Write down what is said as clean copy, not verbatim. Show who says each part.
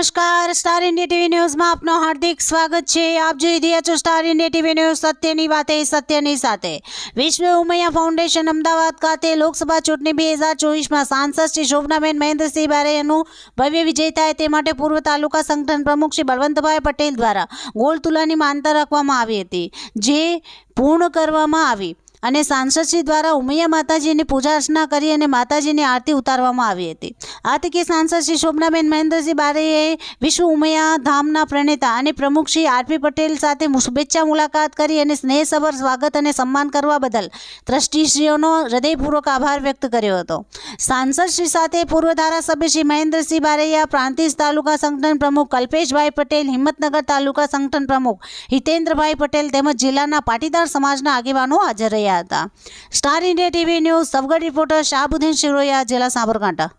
Speaker 1: નમસ્કાર, star India TV ન્યૂઝમાં આપનું હાર્દિક સ્વાગત છે। આપ જોઈ રહ્યા છો સ્ટાર ઇન્ડિયા ટીવી ન્યૂઝ, સત્યની વાતે સત્યની સાથે। વિશ્વ ઉમૈયા ફાઉન્ડેશન અમદાવાદ ખાતે લોકસભા ચૂંટણી 2024માં સાંસદ શ્રી શોભનાબેન મહેન્દ્રસિંહ બારૈયાનું ભવ્ય વિજય થાય તે માટે પૂર્વ તાલુકા સંગઠન પ્રમુખ શ્રી બળવંતભાઈ પટેલ દ્વારા ગોળ તુલાની માનતા રાખવામાં આવી હતી, જે પૂર્ણ કરવામાં આવી અને સાંસદશ્રી દ્વારા ઉમૈયા માતાજીની પૂજા અર્ચના કરી અને માતાજીની આરતી ઉતારવામાં આવી હતી। આ તકે સાંસદ શ્રી શોભનાબેન મહેન્દ્રસિંહ બારૈયાએ વિશ્વ ઉમૈયા ધામના પ્રણેતા અને પ્રમુખ શ્રી આરપી પટેલ સાથે શુભેચ્છા મુલાકાત કરી અને સ્નેહસભર સ્વાગત અને સન્માન કરવા બદલ ટ્રસ્ટીશ્રીઓનો હૃદયપૂર્વક આભાર વ્યક્ત કર્યો હતો। સાંસદશ્રી સાથે પૂર્વ ધારાસભ્ય શ્રી મહેન્દ્રસિંહ બારૈયા, પ્રાંતિજ તાલુકા સંગઠન પ્રમુખ કલ્પેશભાઈ પટેલ, હિંમતનગર તાલુકા સંગઠન પ્રમુખ હિતેન્દ્રભાઈ પટેલ તેમજ જિલ્લાના પાટીદાર સમાજના આગેવાનો હાજર રહ્યા હતા। Star India TV news Sabgadh reporter Shahbuddin Shiroya, જિલ્લા સાબરકાંઠા।